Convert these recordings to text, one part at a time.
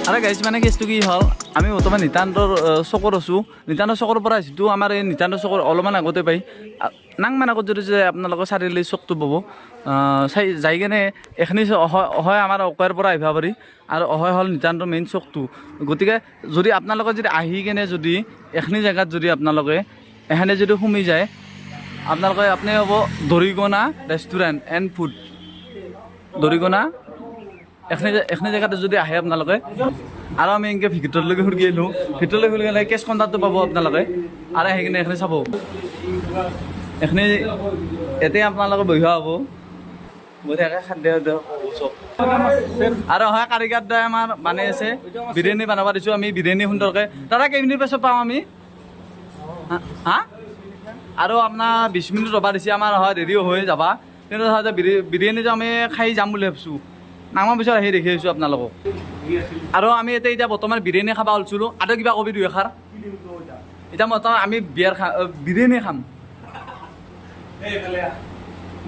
আৰে গাইজ মানে কেছটো কি হ'ল আমি বৰ্তমান নিতান্তৰ চকৰ আছোঁ নিতান্তৰ চকৰ পৰা যিটো আমাৰ এই নিতান্তৰ চকৰ অলপমান আগতে পাই নাংমান আগত যদি যে আপোনালোকৰ চাৰিআলি চকটো পাব চাই যাই কেনে এইখিনি হয় আমাৰ অকয়াৰ পৰা আহিব পাৰি আৰু অহয় হ'ল নিতান্তৰ মেইন চকটো গতিকে যদি আপোনালোকে যদি আহি কেনে যদি এইখিনি জেগাত যদি আপোনালোকে এখানে যদি সোমাই যায় আপোনালোকে আপুনি হ'ব দৰিকণা ৰেষ্টুৰেণ্ট এণ্ড ফুড দৰিকণা এখনি জেগাতে যদি আহে আপোনালোকে আৰু আমি এনেকৈ ভিতৰলৈকে সুৰকি আহিলোঁ ভিতৰলৈ সুৰকি গ'লে কেছ কণ্টাক্টটো পাব আপোনালোকে আৰু আহি কিনে এইখিনি চাব এইখিনি এতিয়া আপোনালোকে বহি হ'ব বঢ়িয়াকৈ খাদ্য চব আৰু হয় কাৰিকাৰ দ্বাৰাই আমাৰ বানাই আছে বিৰিয়ানী বনাব দিছোঁ আমি বিৰিয়ানী সুন্দৰকৈ দাদা কেইমিনিট পাছত পাওঁ আমি হা আৰু আপোনাৰ 20 মিনিট ৰ'বা দিছে আমাৰ হয় দেৰিও হৈ যাবা কিন্তু বিৰিয়ানীটো আমি খাই যাম বুলি ভাবিছোঁ নামৰ পিছত আহি দেখি আহিছোঁ আপোনালোকক আৰু আমি এতিয়া বৰ্তমান বিৰিয়ানী খাব ওলছিলোঁ আৰু কিবা কবি দুই এষাৰ এতিয়া বৰ্তমান আমি বিৰিয়ানী খাম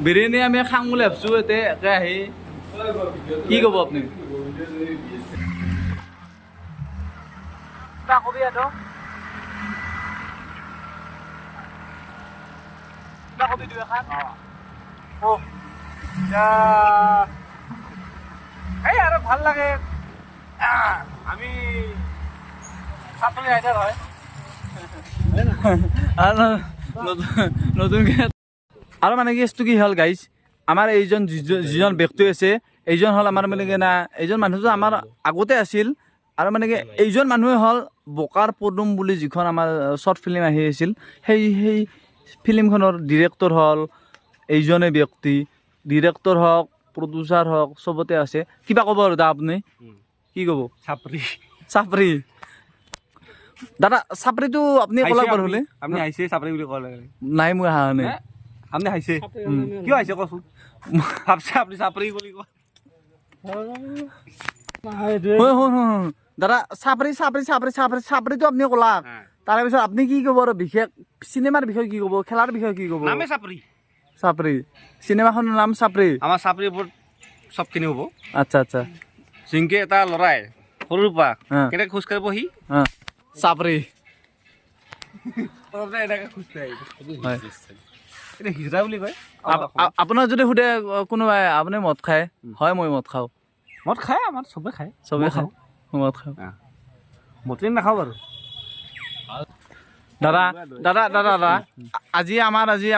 বিৰিয়ানী আমি খাম বুলি ভাবিছোঁ এতিয়া একে আহি কি ক'ব আপুনি কিবা কবি আৰু কিবা কবি দুই এষাৰ এই আৰু ভাল লাগে আমি ছাত্ৰী আইতাৰ হয় নতুনকৈ আৰু মানে কেছটো কি হ'ল গাইজ আমাৰ এইজন যিজন ব্যক্তি আছে এইজন হ'ল আমাৰ মানে কি না এইজন মানুহটো আমাৰ আগতে আছিল আৰু মানে কি এইজন মানুহে হ'ল বোকাৰ পদুম বুলি যিখন আমাৰ শ্বৰ্ট ফিল্ম আহি আছিল সেই ফিল্মখনৰ ডিৰেক্টৰ হ'ল এইজনে ব্যক্তি ডিৰেক্টৰ হওক প্ৰডিউচাৰ হওক চবতে আছে কিবা ক'ব আৰু দা আপুনি কি ক'ব চাপৰি দাদা চাপৰিটো আপুনি ক'লে বাৰু হ'লে আপুনি আহিছে চাপৰি বুলি ক'লে নাই মই অহা নাই আপুনি আহিছে কিয় আহিছে কচোন ভাবছে আপুনি চাপৰি বুলি কয় দাদা চাপৰিটো আপুনি ক'লা তাৰপিছত আপুনি কি ক'ব আৰু বিশেষ চিনেমাৰ বিষয়ে কি ক'ব খেলাৰ বিষয়ে কি ক'ব নামে চাপৰি চাপৰি চিনেমাখনৰ নাম চাপৰি আমাৰ চাপৰিৰ ওপৰত চবখিনি হ'ব আচ্ছা আচ্ছা চিংকে এটা ল'ৰাই সৰুৰ পৰা কেনেকৈ খোজকাঢ়িব সি চাপৰি এনেকৈ খোজকাঢ়ি এতিয়া হিজৰা বুলি কয় আপোনাক যদি সোধে কোনোবাই আপুনি মদ খায় হয় মই মদ খাওঁ মদ খায় আমাৰ চবে খায় খাওঁ মদ খাওঁ মদটো নাখাওঁ বাৰু দাদা আজি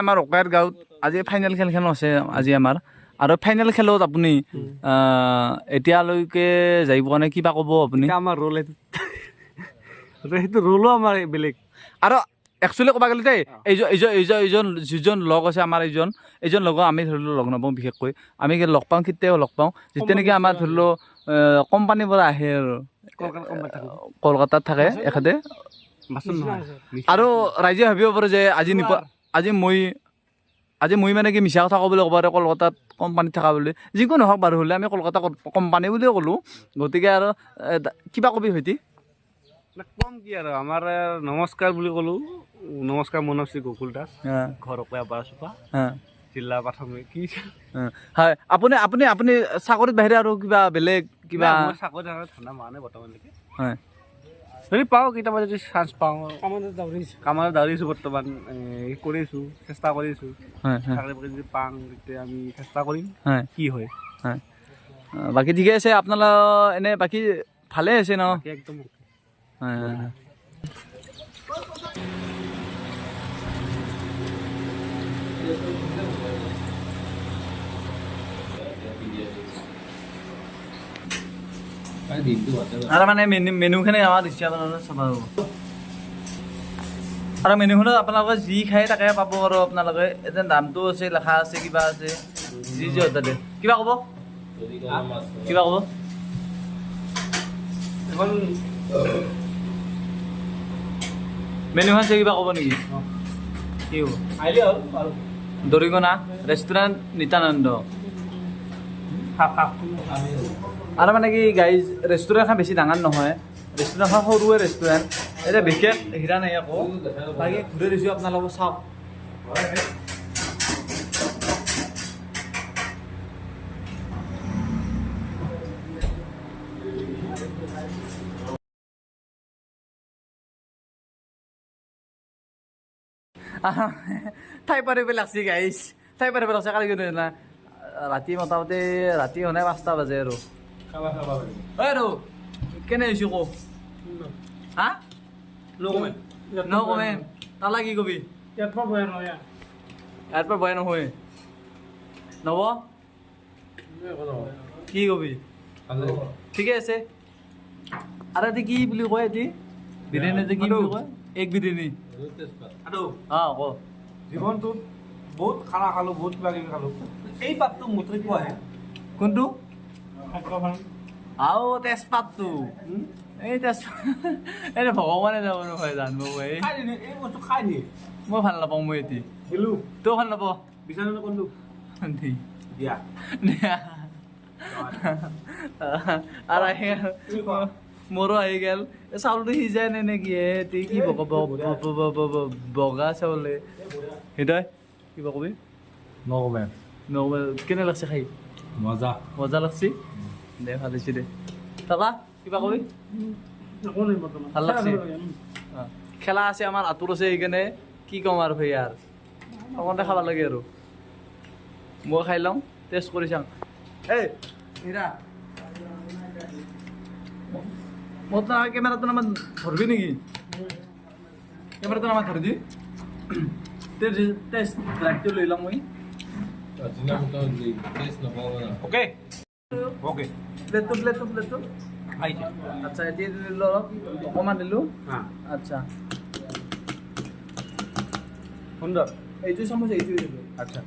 আমাৰ অকায়াৰ গাঁৱত আজি ফাইনেল খেলখন আছে আজি আমাৰ আৰু ফাইনেল খেলত আপুনি এতিয়ালৈকে যাই পোৱা নাই কিবা ক'ব আপুনি আমাৰ ৰোল সেইটো ৰোলো আমাৰ বেলেগ আৰু একচুৱেলি ক'ব গ'লে দেই এইজন যিজন লগ আছে আমাৰ এইজন লগক আমি ধৰি লওক লগ নাপাওঁ বিশেষকৈ আমি লগ পাওঁ কেতিয়াও লগ পাওঁ যেতিয়া নেকি আমাৰ ধৰি লওক কোম্পানীৰ পৰা আহে আৰু কলকাতাত থাকে এখেতে আৰু ৰাইজে ভাবিব পাৰে যে আজি মই মানে কি মিছা কথা ক'বলৈ ক'ব পাৰে কলকাতাত কোম্পানীত থকা বুলি যিকোনো হওক বাৰু হ'লে আমি কলকাতা কোম্পানী বুলিয়ে ক'লোঁ গতিকে আৰু কিবা কবি হয়তি কম কি আৰু আমাৰ নমস্কাৰ বুলি ক'লোঁ নমস্কাৰ মনশ্ৰী গকুল দাস ঘৰ অকয়া বাৰচোপা জিলা প্ৰাথমিক কি হয় আপুনি চাকৰিত বাহিৰে আৰু কিবা বেলেগ কিবা চাকৰি ঠাণ্ডা মাৰা নাই বৰ্তমানলৈকে হয় যদি পাওঁ কেতিয়াবা যদি চান্স পাওঁ কামত দাউৰিছোঁ বৰ্তমান কৰিছোঁ চেষ্টা কৰিছোঁ চাকৰি বাকৰি যদি পাওঁ তেতিয়া আমি চেষ্টা কৰিম কি হয় বাকী ঠিকে আছে আপোনালোক এনে বাকী ভালে আছে ন একদম হয় আৰু মানে মেনুখিনি আমাৰ দৃশ্য চাব আৰু মেনুখনত আপোনালোকে যি খায় তাকে পাব আৰু আপোনালোকে এতিয়া দামটো আছে লেখা আছে কিবা আছে যি তাতে কিবা ক'ব মেনুখন কিবা ক'ব নেকি কি হ'ব দৰিকণা ৰেষ্টুৰেণ্ট নিত্যানন্দ আৰু মানে কি গাইজ ৰেষ্টুৰেণ্টখন বেছি ডাঙৰ নহয় ৰেষ্টুৰেণ্টখন সৰুৱে ৰেষ্টুৰেণ্ট এতিয়া বিশেষ হিৰা নাই আকৌ বাকী ঘূৰি দিছোঁ আপোনালোকক চাওক ঠাই পাৰিব লাগছি গাইছ ঠাই পাৰিব লাগছে কালি কিন্তু না ৰাতি মোটামুটি ৰাতি হ'লে 5টা বাজে আৰু ঐ আৰু কেনে হৈছোঁ কওঁ হা ন কমেন তালা কি কবি ইয়াৰ পৰা বয়া নহয় নব কি কবি ঠিকে আছে আৰু এটি কি বুলি কয় এটি বিৰিয়ানী যে কি বুলি কয় এক বিৰিয়ানী অঁ ক জীৱনটোত বহুত খানা খালোঁ বহুত কিবা কিবি খালোঁ এই পাতটো মুঠি পোৱা আহে কোনটো আও তেজপাতটো এই তেজপাত এই ভগৱানে যাব নহয় জানিব এই খাই নি এই বস্তু খাই নি মই ভাল নাপাওঁ মই এটি দিলোঁ তই ভাল নাপাওঁ বিচাৰোঁ কোনটো দিয়া আৰু আহি মোৰো আহি গেল চাউলটো সিজাই নে নেকি এটি কি বগা চাউলে হৃদয় কিবা কবি নকমেন নকবি কেনে লাগছে খাই মজা মজা লাগছি দে ভাল হৈছে দে তাপা কিবা কবি ভাল লাগছে খেলা আছে আমাৰ আঁতোৰ আছে সেইকাৰণে কি ক'ম আৰু ভাই আৰু অকণতে খাব লাগে আৰু মই খাই লওঁ টেষ্ট কৰি চাওঁ এই হীৰা মোৰ তাৰ কেমেৰাটো নামান ধৰবি নেকি কেমেৰাটো নামান ধৰি দি টেষ্ট লাইটটো লৈ লওঁ মই অ'কে অ'কে প্লেটটো আহিছে আচ্ছা এতিয়া দিলোঁ অলপ অকণমান দিলোঁ হা আচ্ছা সুন্দৰ এইটো চামুচ এইটো দিলোঁ আচ্ছা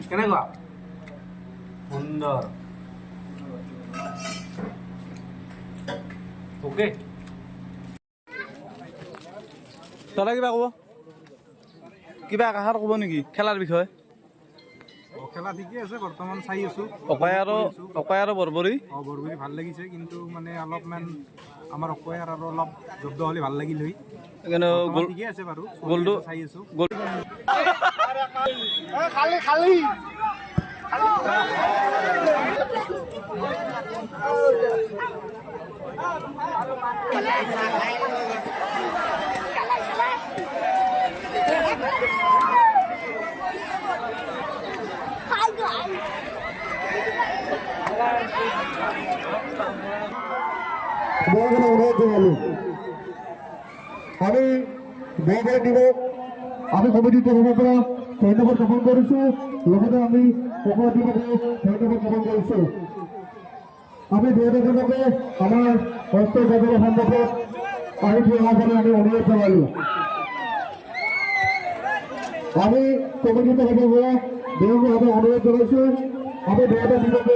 কেনেকুৱা সুন্দৰ অ'কে তই কিবা ক'ব কিবা একাষাৰ ক'ব নেকি খেলাৰ বিষয়ে খেলা ঠিকে আছে বৰ্তমান চাই আছো অকয় আৰু বৰবৰী বৰবৰী ভাল লাগিছে কিন্তু মানে অলপমান আমাৰ অকয়াৰ আৰু অলপ জব্দ হ'লে ভাল লাগিল হয় কিন্তু ঠিকে আছে বাৰু গ'লটো চাই আছো গ'ল আমি বৰগড় দিব আমি কমিটিৰ তৰফৰ পৰা ধন্যবাদ জ্ঞাপন কৰিছোঁ লগতে আমি সকলো দিবকে ধন্যবাদ জ্ঞাপন কৰিছোঁ আমি দেউতাজনকে আমাৰ কষ্ট যাবৰ সন্দৰ্ভত আহি থোৱাৰ বাবে আমি অনুৰোধ জনালোঁ আমি কমিটিৰ তৰফৰ পৰা দেউতাভাৱে অনুৰোধ জনাইছোঁ আমি দেউতা দিবকে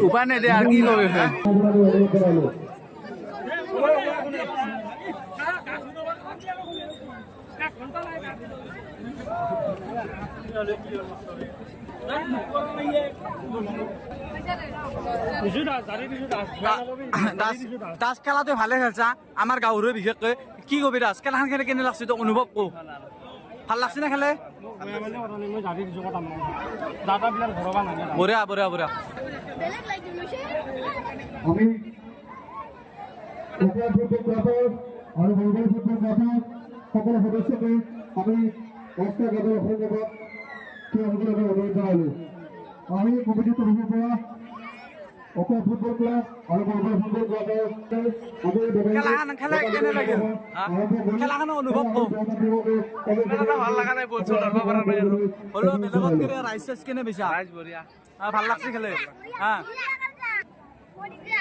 উপায় নাই দে আৰু কি কবি অনুৰোধ জনালোঁ দাস খেলাটো ভালে খেলছা আমাৰ গাঁৱৰে বিশেষকৈ কি কবি দাস খেলাখন খেলে কেনে লাগছে তোক অনুভৱ কো ভাল লাগছে নে খেলে বঢ়িয়া বঢ়িয়া বঢ়িয়া আমি উপজেলা ফুটবল আৰু বৰগড় ফুটবল ক্লাবৰ সকলো সদস্যকে আমি অস্ত্ৰ গাঁৱৰ সন্দৰ্ভত তেওঁলোকে অনুৰোধ জনালোঁ আমি কমিটিৰ তৰফৰ পৰা অসম ফুটবল ক্লাব আৰু বৰগড় ফুটবল খেলাখনৰ অনুভৱ কো ভাল লগা নাই বল চল ধৰব পৰা নাই হ'লেও বেলেগত কেনে ৰাইজ চাইজ কেনে বেচা ৰাইজ বঢ়িয়া ভাল লাগছে খেলে হা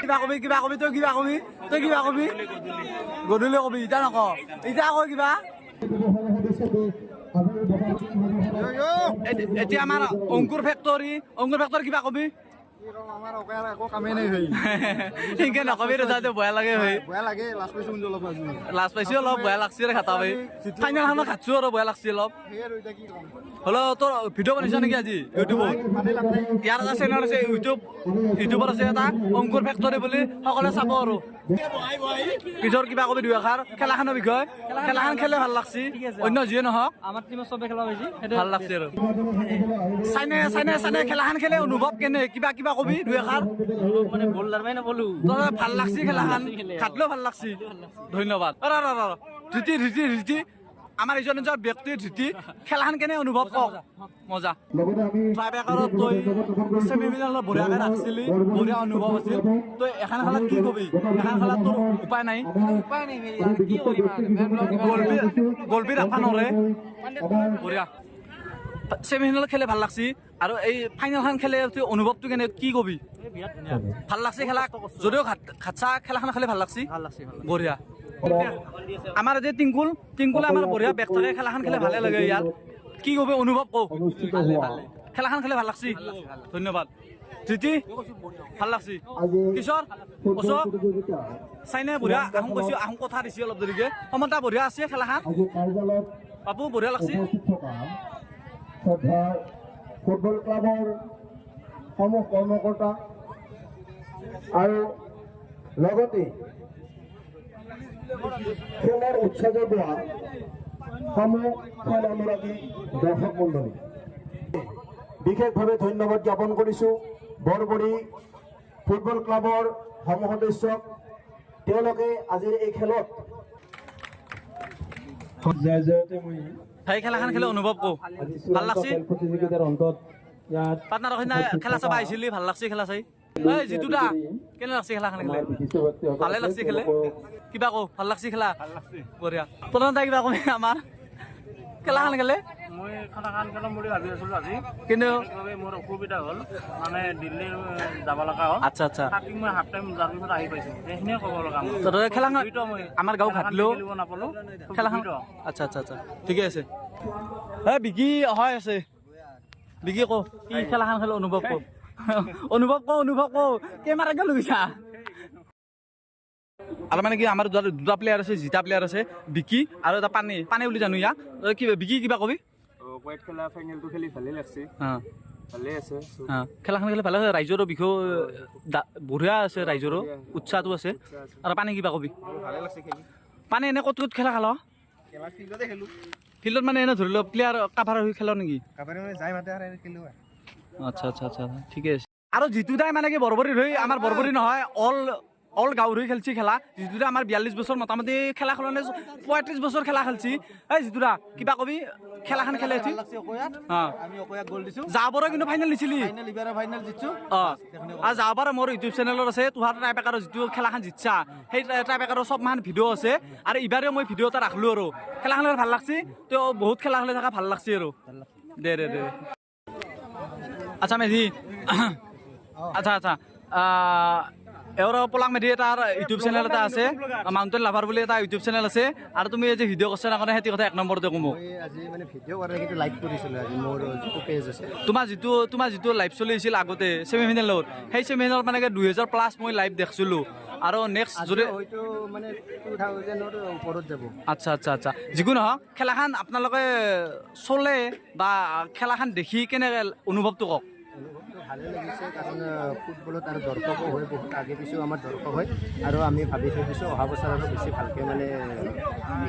কিবা কবি তই কিবা কবি গধূলি কবি এতিয়া নক এতিয়া আকৌ কিবা এতিয়া আমাৰ অংকুৰ ফেক্টৰী কিবা কবি আমাৰ অকয়াৰ একো কামেই নাই ভাই সেনেকে নকবি তথাপিতো বেয়া লাগে ভাই বেয়া লাগে লাষ্ট পাইছোঁ কিন্তু অলপ আজি লাজ পাইছো অলপ বেয়া লাগছে খাতা ভাই ফাইনেলখনত খাইছো আৰু বেয়া লাগছে অলপ সেই আৰু এতিয়া কি ক'ম হ'লেও তোৰ ভিডিঅ' বনাইছ নেকি আজি ইউটিউবত ইয়াৰ এটা চেনেল আছে ইউটিউবত আছে এটা অংকুৰ ফেক্টৰী বুলি সকলোৱে চাব আৰু পিছৰ কিবা কবি দুই এষাৰ খেলাখনৰ বিষয়ে খেলাখন খেলে ভাল লাগছি অন্য যিয়ে নহওক আমাৰ টিমত চবে খেলা পাইছে ভাল লাগছে আৰু চাইনে খেলাখন খেলে অনুভৱ কেনে কিবা কিবা কবি দুই এষাৰ মানে বল লাৰবাই নপলো তই ভাল লাগছি খেলাখন খাটলেও ভাল লাগছি ধন্যবাদ ধৃতি আমাৰ এজন ব্যক্তিৰ ধৃতি খেলাখন কেনে অনুভৱ কওক মজা লগতে আমি ট্ৰাইবেকাৰত তই ছেমিফাইনেলত বঢ়িয়াকৈ ৰাখিছিলি বঢ়িয়া অনুভৱ আছিল তই এখন খেলাত কি কবি এখন খেলাত তোৰ উপায় নাই কি কৰিম গলবি ৰাখা নৰে বঢ়িয়া ছেমিফাইনেলত খেলে ভাল লাগছি আৰু এই ফাইনেলখন খেলে অনুভৱটো কেনে কি কবি বিৰাট ধুনীয়া ভাল লাগছে খেলা যদিও খাটছা খেলাখন খেলে ভাল লাগছি ভাল লাগছে বঢ়িয়া আমাৰ যে টিংকুলে আমাৰ বঢ়িয়া বেগ থাকে খেলাখন খেলে ভালে লাগে ইয়াৰ কি কবি অনুভৱ কওক অনুষ্ঠিত হোৱা খেলাখন খেলে ভাল লাগছি ধন্যবাদ ধৃতি ভাল লাগছি আজি কিশোৰ ফুটবল অশোক প্ৰতিযোগিতা চাইনে বঢ়িয়া আহোম কৈছো আহোম কথা দিছে অলপ দেৰিকে সমতা বঢ়িয়া আছে খেলাখন আজি কাৰ্যালয়ত বাপু বঢ়িয়া লাগছি উপস্থিত থকা শ্ৰদ্ধা ফুটবল ক্লাবৰ সমূহ কৰ্মকৰ্তা আৰু লগতে খেলৰ উৎসাহ যোগোৱা সমূহ খেল অনুৰাগী দৰ্শক মণ্ডলী বিশেষভাৱে ধন্যবাদ জ্ঞাপন কৰিছোঁ বৰবৰী ফুটবল ক্লাবৰ সমূহ সদস্যক তেওঁলোকে আজিৰ এই খেলত ভাই খেলাখন খেলে অনুভৱ কওক ভাল লাগছি প্ৰতিযোগিতাৰ অন্তত ইয়াত পাটনাৰ খেলা চাব আহিছিলি ভাল লাগছি খেলা চাই এই জিতু দা কেনে লাগছি খেলাখন খেলে ভালে লাগছি খেলে কিবা কও ভাল লাগছি খেলা বঢ়িয়া প্ৰধানতা কিবা কবি আমাৰ খেলাখন খেলে মই খেলাখন খেলাম বুলি ভাবি আছিলোঁ আজি কিন্তু মোৰ অসুবিধা হ'ল মানে দিল্লী যাব লগা হ'ল আচ্ছা আচ্ছা তাক মই হাফ টাইম যোৱাৰ পিছত আহি পাইছোঁ সেইখিনিয়ে ক'ব লগা মোৰ তই খেলাখন আমাৰ গাঁও ঘাটলেও খেলিব নাপালোঁ খেলাখন আচ্ছা আচ্ছা আচ্ছা ঠিকে আছে এই বিকি হয় আছে বিকি কও কি খেলাখন খেলে অনুভৱ কও অনুভৱ কও কেমেৰাকে লৈছা আৰু মানে কি আমাৰ দুটা প্লেয়াৰ আছে জিতা প্লেয়াৰ আছে বিকি আৰু এটা পানী বুলি জানো ইয়াক কি বিকি কিবা কবি হোৱাইট খেলা ফাইনেলটো খেলি ভালেই লাগছে ভালেই আছে খেলাখন খেলে ভালে আছে ৰাইজৰো বিষয় বঢ়িয়া আছে ৰাইজৰো উৎসাহটো আছে আৰু পানী কিবা কবি ভালেই লাগছে খেলি পানী এনে ক'ত খেলা খেল খেলা ফিল্ডতে খেলোঁ ফিল্ডত মানে এনে ধৰি লওক প্লেয়াৰ কাভাৰ হৈ খেল নেকি কাবাৰে মানে যাই মাতে আৰু খেলোঁ আচ্ছা আচ্ছা আচ্ছা ঠিকে আছে আৰু যিটো তাই মানে কি বৰবৰীৰ হৈ আমাৰ বৰবৰী নহয় অল গাঁৱৰ হৈ খেলছি খেলা যিটো আমাৰ 42 বছৰ মোটামুটি খেলা খেলনে 35 বছৰ খেলা খেলছি এই যিটোৰা কিবা কবি খেলাখন খেলে আমি অকয়াক গ'ল দিছোঁ যাবৰ কিন্তু ফাইনেল নিছিলি ফাইনেল ইবাৰ ফাইনেল জিতছোঁ আৰু যাবৰ মোৰ ইউটিউব চেনেলত আছে তোহাৰ ট্ৰাইবেকাৰৰ যিটো খেলাখন জিতছা সেই ট্ৰাইবেকাৰৰ চব মান ভিডিঅ' আছে আৰু ইবাৰেও মই ভিডিঅ' এটা ৰাখলোঁ আৰু খেলাখন ভাল লাগছি তো বহুত খেলা খেলি থকা ভাল লাগছি আৰু দে আচ্ছা মেধি আচ্ছা এওঁৰ পলাং মেধি এটাৰ ইউটিউব চেনেল এটা আছে মাউণ্টেইন লাভাৰ বুলি এটা ইউটিউব চেনেল আছে আৰু তুমি এই যে ভিডিঅ' কৰিছা কাৰণে সেইটো কথা 1 নম্বৰতে কম আজি মানে ভিডিঅ' কৰে কিন্তু লাইভ কৰিছিলোঁ আজি মোৰ যিটো পেজ আছে তোমাৰ যিটো লাইভ চলি আছিল আগতে ছেমিফাইনেলত সেই ছেমিফাইনেলত মানে 2000+ মই লাইভ দেখিছিলোঁ আৰু নেক্সট যদি হয়তো মানে 2000ৰ ওপৰত যাব আচ্ছা যিকোনো নহওক খেলাখন আপোনালোকে চলে বা খেলাখন দেখি কেনেকৈ অনুভৱটো কওক অনুভৱটো ভালে লাগিছে কাৰণ ফুটবলত আৰু দৰ্শকো হয় বহুত আগে পিছেও আমাৰ দৰ্শক হয় আৰু আমি ভাবি থৈ দিছোঁ অহা বছৰ আৰু বেছি ভালকৈ মানে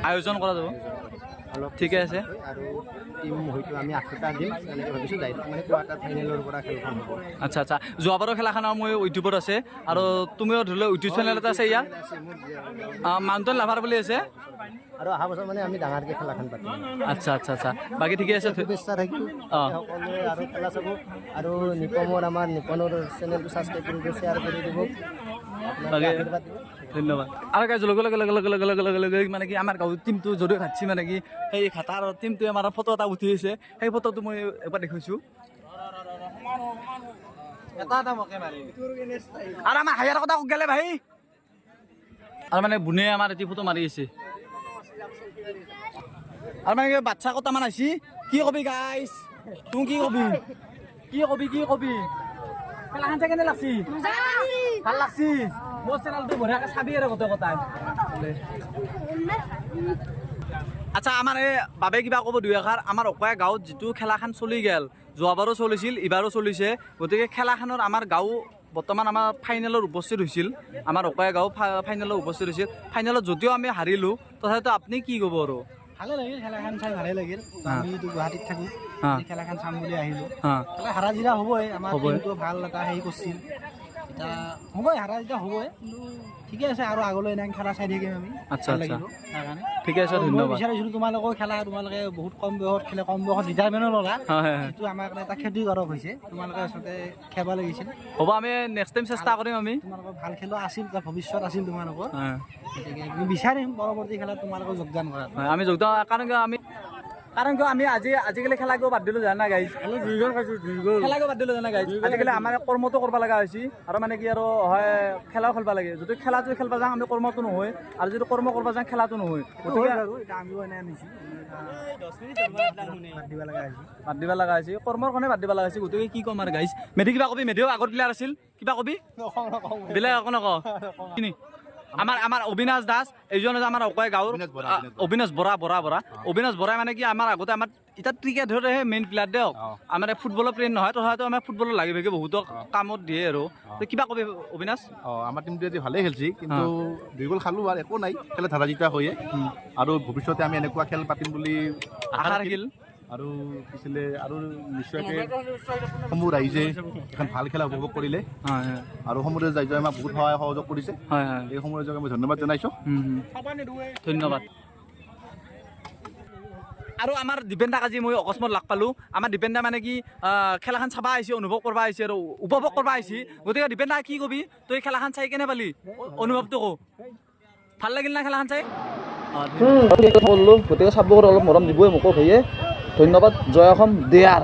আয়োজন কৰা যাব অলপ ঠিকে আছে আৰু টিম হয়তো আমি 8টা দিম এনেকৈ ভাবিছোঁ ডাইৰেক্ট মানে কোৱাৰ্টাৰ ফাইনেলৰ পৰা খেলখন হ'ব আচ্ছা যোৱাবাৰৰ খেলাখন মোৰ ইউটিউবত আছে আৰু তুমিও ধৰি লওক ইউটিউব চেনেল এটা আছে ইয়াৰ মাউণ্টেইন লাভাৰ বুলি আছে আৰু অহা বছৰ মানে আমি ডাঙৰকৈ খেলাখন পাতিম আচ্ছা বাকী ঠিকে আছে শুভেচ্ছা থাকিল সকলোৱে আৰু খেলা চাব আৰু আমাৰ নিপনৰ চেনেলটো ছাবস্ক্ৰাইব কৰি দিব শ্বেয়াৰ কৰি দিব বাকী আশীৰ্বাদ দিব ধন্যবাদ আৰু গাইজ লগে মানে কি আমাৰ গাঁৱৰ টিমটো যদিও খাটছি মানে কি সেই খাটাৰ টিমটোৱে আমাৰ ফটো এটা উঠি আছে সেই ফটোটো মই এবাৰ দেখিছোঁ আৰু আমাৰ হায়াৰ কথা গেলে ভাই আৰু মানে বুনে আমাৰ এটি ফটো মাৰি আছে আৰু মানে বাচ্চা কটামান আহিছি কি কবি গাইজ তুমি কি কবি খেলাখন চাই কেনে লাগছি ভাল লাগছি মোৰ চেনেলটো বঢ়িয়াকে চাবি আৰু গোটেই কথাই আচ্ছা আমাৰ এই বাবে কিবা ক'ব দুই এষাৰ আমাৰ অকয়া গাঁৱত যিটো খেলাখন চলি গেল যোৱাবাৰো চলিছিল এইবাৰো চলিছে গতিকে খেলাখনৰ আমাৰ গাঁও বৰ্তমান আমাৰ ফাইনেলত উপস্থিত হৈছিল আমাৰ অকয়া গাঁও ফাইনেলত উপস্থিত হৈছিল ফাইনেলত যদিও আমি হাৰিলোঁ তথাপিতো আপুনি কি ক'ব আৰু ভালে লাগিল খেলাখন চাই ভালে লাগিল আমিতো গুৱাহাটীত থাকোঁ খেলাখন চাম বুলি আহিলোঁ খেলা হাৰা জিৰা হ'বই আমাৰ টিমটো ভাল এটা হেৰি কৰিছিল এতিয়া হ'বই হাৰা জিৰা হ'বই কিন্তু ঠিকে আছে আৰু আগলৈ এনেকৈ খেলা চাই থাকিম আমি আচ্ছা ভাল লাগিব তাৰ কাৰণে ঠিকে আছে ধন্যবাদ বিচাৰিছিলোঁ তোমালোকৰ খেলা তোমালোকে বহুত কম বয়সত খেলে কম বয়সত ৰিটায়াৰমেণ্টো ল'লা হয় সেইটো আমাৰ কাৰণে এটা ক্ষতিকাৰক হৈছে তোমালোকে আচলতে খেলিব লাগিছিল হ'ব আমি নেক্সট টাইম চেষ্টা কৰিম আমি তোমালোকৰ ভাল খেলুৱৈ আছিল এটা ভৱিষ্যত আছিল তোমালোকৰ গতিকে আমি বিচাৰিম পৰৱৰ্তী খেলাত তোমালোকৰ যোগদান কৰা আমি যোগদান কাৰণ কিয় আমি আজিকালি খেলাকেও বাদ দিলোঁ জানা গাইজ খেলাকেও বাদ দিলোঁ জানা গাইজ আজিকালি আমাৰ কৰ্মটো কৰিব লগা হৈছে আৰু মানে কি আৰু হয় খেলাও খেলিব লাগে যদি খেলাটো খেলিব যাওঁ আমি কৰ্মটো নহয় আৰু যদি কৰ্ম কৰিব যাওঁ খেলাটো নহয় গতিকে আমিও এনে আনিছোঁ বাদ দিব লগা হৈছে কৰ্মৰ কাৰণে বাদ দিব লগা হৈছে গতিকে কি ক'ম আৰু গাইজ মেধি কিবা কবি মেধিও আগৰ প্লেয়াৰ আছিল কিবা কবি বেলেগ একো নকওঁ আমাৰ অবিনাশ দাস এইজন আমাৰ অকয়া গাঁৱৰ অবিনাশ বৰা অবিনাশ বৰাই মানে কি আমাৰ আগতে আমাৰ এতিয়া ক্ৰিকেটৰহে মেইন প্লেয়াৰ দিয়ক আমাৰ ফুটবলৰ প্লেয়াৰ নহয় তথাপিতো আমাৰ ফুটবলৰ লাগি ভাগি বহুতক কামত দিয়ে আৰু কিবা কবি অবিনাশ আমাৰ টিমটোৱে আজি ভালেই খেলিছে কিন্তু 2 গ'ল খালোঁ আৰু একো নাই খেলা ধাৰা জিতা হয়ে আৰু ভৱিষ্যতে আমি এনেকুৱা খেল পাতিম বুলি আশা ৰাখিল আৰু পিছলে আৰু নিশ্চয়কৈ সমূহ ৰাইজে এখন ভাল খেলা উপভোগ কৰিলে আৰু সমূহে যাই আমাক বহুত সহায় সহযোগ কৰিছে এই সমূহ ৰাইজক আমি ধন্যবাদ জনাইছোঁ ধন্যবাদ আৰু আমাৰ দীপেনদাক আজি মই অকস্মাত লগ পালোঁ আমাৰ দীপেনদা মানে কি খেলাখন চাব আহিছে অনুভৱ কৰিব আহিছে আৰু উপভোগ কৰিব আহিছে গতিকে দীপেনদা কি কবি তই খেলাখন চাই কেনে পালি অনুভৱটো কওঁ ভাল লাগিল না খেলাখন চাই বললো গতিকে চাব অলপ মৰম দিবই মোকো ভাইয়ে ধন্যবাদ জয় অসম দেয়াৰ